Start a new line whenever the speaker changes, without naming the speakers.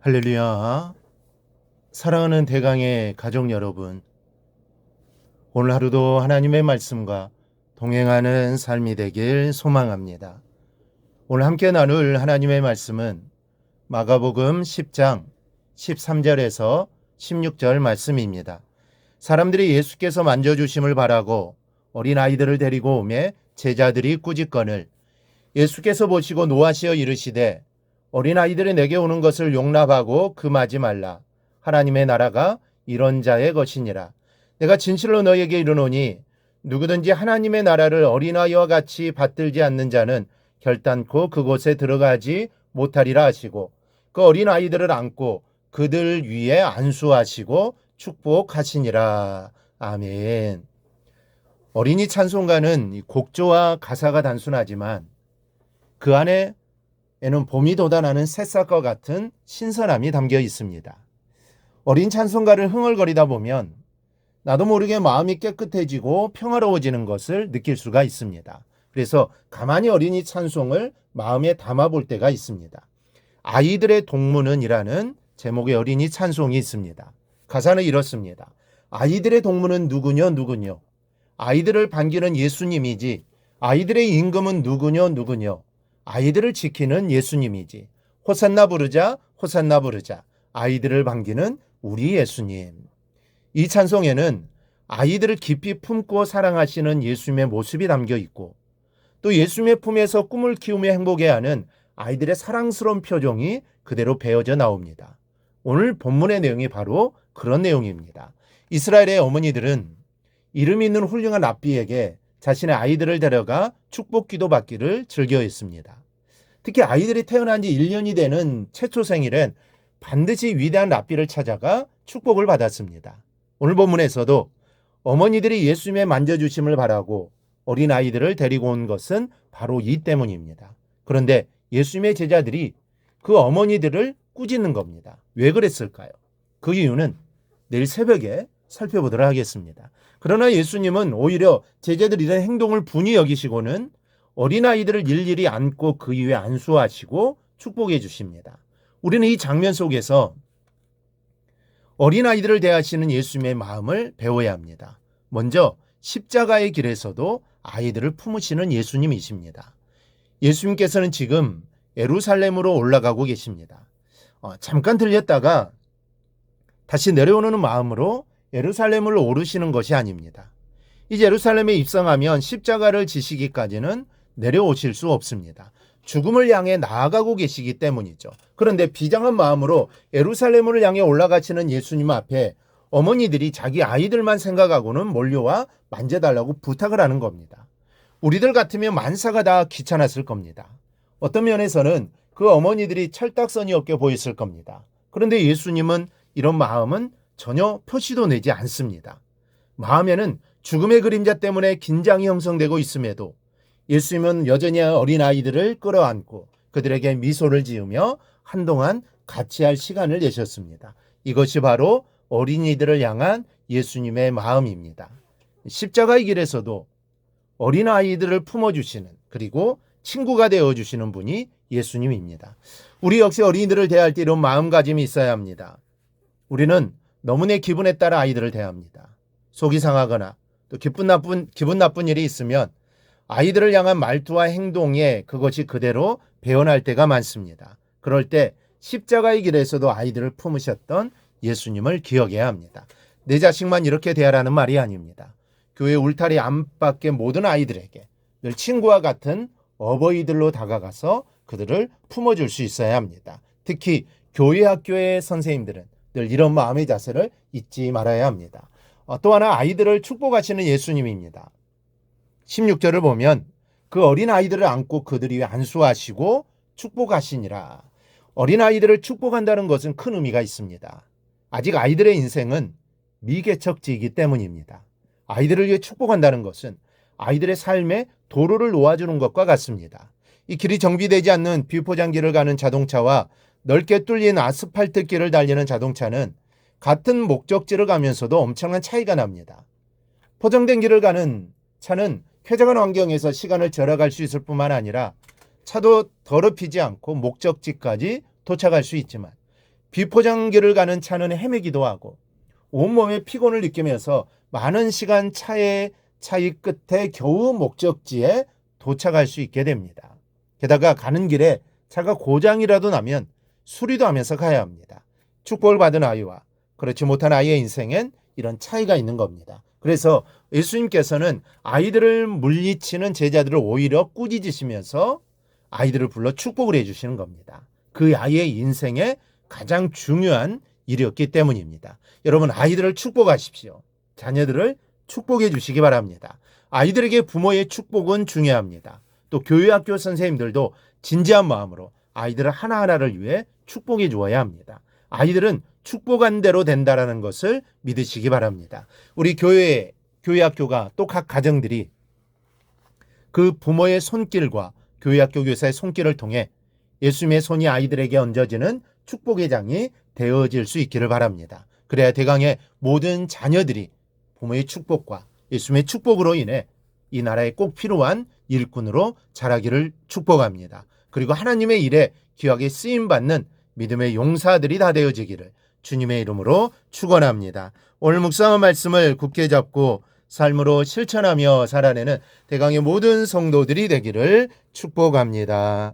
할렐루야. 사랑하는 대강의 가족 여러분, 오늘 하루도 하나님의 말씀과 동행하는 삶이 되길 소망합니다. 오늘 함께 나눌 하나님의 말씀은 마가복음 10장 13절에서 16절 말씀입니다. 사람들이 예수께서 만져주심을 바라고 어린아이들을 데리고 오매 제자들이 꾸짖거늘 예수께서 보시고 노하시어 이르시되 어린아이들이 내게 오는 것을 용납하고 금하지 말라. 하나님의 나라가 이런 자의 것이니라. 내가 진실로 너희에게 이르노니 누구든지 하나님의 나라를 어린아이와 같이 받들지 않는 자는 결단코 그곳에 들어가지 못하리라 하시고 그 어린아이들을 안고 그들 위에 안수하시고 축복하시니라. 아멘. 어린이 찬송가는 곡조와 가사가 단순하지만 그 안에 에는 봄이 돋아나는 새싹과 같은 신선함이 담겨 있습니다. 어린 찬송가를 흥얼거리다 보면 나도 모르게 마음이 깨끗해지고 평화로워지는 것을 느낄 수가 있습니다. 그래서 가만히 어린이 찬송을 마음에 담아볼 때가 있습니다. 아이들의 동무는이라는 제목의 어린이 찬송이 있습니다. 가사는 이렇습니다. 아이들의 동무는 누구뇨. 아이들을 반기는 예수님이지. 아이들의 임금은 누구뇨. 아이들을 지키는 예수님이지. 호산나 부르자. 아이들을 반기는 우리 예수님. 이 찬송에는 아이들을 깊이 품고 사랑하시는 예수님의 모습이 담겨 있고 또 예수님의 품에서 꿈을 키우며 행복해하는 아이들의 사랑스러운 표정이 그대로 배어져 나옵니다. 오늘 본문의 내용이 바로 그런 내용입니다. 이스라엘의 어머니들은 이름 있는 훌륭한 랍비에게 자신의 아이들을 데려가 축복 기도 받기를 즐겨했습니다. 특히 아이들이 태어난 지 1년이 되는 최초 생일엔 반드시 위대한 랍비를 찾아가 축복을 받았습니다. 오늘 본문에서도 어머니들이 예수님의 만져주심을 바라고 어린아이들을 데리고 온 것은 바로 이 때문입니다. 그런데 예수님의 제자들이 그 어머니들을 꾸짖는 겁니다. 왜 그랬을까요? 그 이유는 내일 새벽에 살펴보도록 하겠습니다. 그러나 예수님은 오히려 제자들이 이런 행동을 분이 여기시고는 어린아이들을 일일이 안고 그 위에 안수하시고 축복해 주십니다. 우리는 이 장면 속에서 어린아이들을 대하시는 예수님의 마음을 배워야 합니다. 먼저 십자가의 길에서도 아이들을 품으시는 예수님이십니다. 예수님께서는 지금 예루살렘으로 올라가고 계십니다. 잠깐 들렸다가 다시 내려오는 마음으로 예루살렘을 오르시는 것이 아닙니다. 이제 예루살렘에 입성하면 십자가를 지시기까지는 내려오실 수 없습니다. 죽음을 향해 나아가고 계시기 때문이죠. 그런데 비장한 마음으로 예루살렘을 향해 올라가시는 예수님 앞에 어머니들이 자기 아이들만 생각하고는 몰려와 만져달라고 부탁을 하는 겁니다. 우리들 같으면 만사가 다 귀찮았을 겁니다. 어떤 면에서는 그 어머니들이 철딱선이 없게 보였을 겁니다. 그런데 예수님은 이런 마음은 전혀 표시도 내지 않습니다. 마음에는 죽음의 그림자 때문에 긴장이 형성되고 있음에도 예수님은 여전히 어린아이들을 끌어안고 그들에게 미소를 지으며 한동안 같이 할 시간을 내셨습니다. 이것이 바로 어린이들을 향한 예수님의 마음입니다. 십자가의 길에서도 어린아이들을 품어주시는 그리고 친구가 되어주시는 분이 예수님입니다. 우리 역시 어린이들을 대할 때 이런 마음가짐이 있어야 합니다. 우리는 너무 내 기분에 따라 아이들을 대합니다. 속이 상하거나 또 기분 나쁜 일이 있으면 아이들을 향한 말투와 행동에 그것이 그대로 배어날 때가 많습니다. 그럴 때 십자가의 길에서도 아이들을 품으셨던 예수님을 기억해야 합니다. 내 자식만 이렇게 대하라는 말이 아닙니다. 교회 울타리 안팎의 모든 아이들에게 늘 친구와 같은 어버이들로 다가가서 그들을 품어줄 수 있어야 합니다. 특히 교회 학교의 선생님들은 늘 이런 마음의 자세를 잊지 말아야 합니다. 또 하나 아이들을 축복하시는 예수님입니다. 16절을 보면 그 어린아이들을 안고 그들 위에 안수하시고 축복하시니라. 어린아이들을 축복한다는 것은 큰 의미가 있습니다. 아직 아이들의 인생은 미개척지이기 때문입니다. 아이들을 위해 축복한다는 것은 아이들의 삶에 도로를 놓아주는 것과 같습니다. 이 길이 정비되지 않는 비포장길을 가는 자동차와 넓게 뚫린 아스팔트 길을 달리는 자동차는 같은 목적지를 가면서도 엄청난 차이가 납니다. 포장된 길을 가는 차는 쾌적한 환경에서 시간을 절약할 수 있을 뿐만 아니라 차도 더럽히지 않고 목적지까지 도착할 수 있지만 비포장길을 가는 차는 헤매기도 하고 온몸에 피곤을 느끼면서 많은 시간 차의 차이 끝에 겨우 목적지에 도착할 수 있게 됩니다. 게다가 가는 길에 차가 고장이라도 나면 수리도 하면서 가야 합니다. 축복을 받은 아이와 그렇지 못한 아이의 인생엔 이런 차이가 있는 겁니다. 그래서 예수님께서는 아이들을 물리치는 제자들을 오히려 꾸짖으시면서 아이들을 불러 축복을 해주시는 겁니다. 그 아이의 인생에 가장 중요한 일이었기 때문입니다. 여러분, 아이들을 축복하십시오. 자녀들을 축복해 주시기 바랍니다. 아이들에게 부모의 축복은 중요합니다. 또 교회학교 선생님들도 진지한 마음으로 아이들 하나하나를 위해 축복해 주어야 합니다. 아이들은 축복한 대로 된다라는 것을 믿으시기 바랍니다. 우리 교회학교가 또 각 가정들이 그 부모의 손길과 교회학교 교사의 손길을 통해 예수님의 손이 아이들에게 얹어지는 축복의 장이 되어질 수 있기를 바랍니다. 그래야 대강의 모든 자녀들이 부모의 축복과 예수님의 축복으로 인해 이 나라에 꼭 필요한 일꾼으로 자라기를 축복합니다. 그리고 하나님의 일에 귀하게 쓰임받는 믿음의 용사들이 다 되어지기를 주님의 이름으로 축원합니다. 오늘 묵상한 말씀을 굳게 잡고 삶으로 실천하며 살아내는 대강의 모든 성도들이 되기를 축복합니다.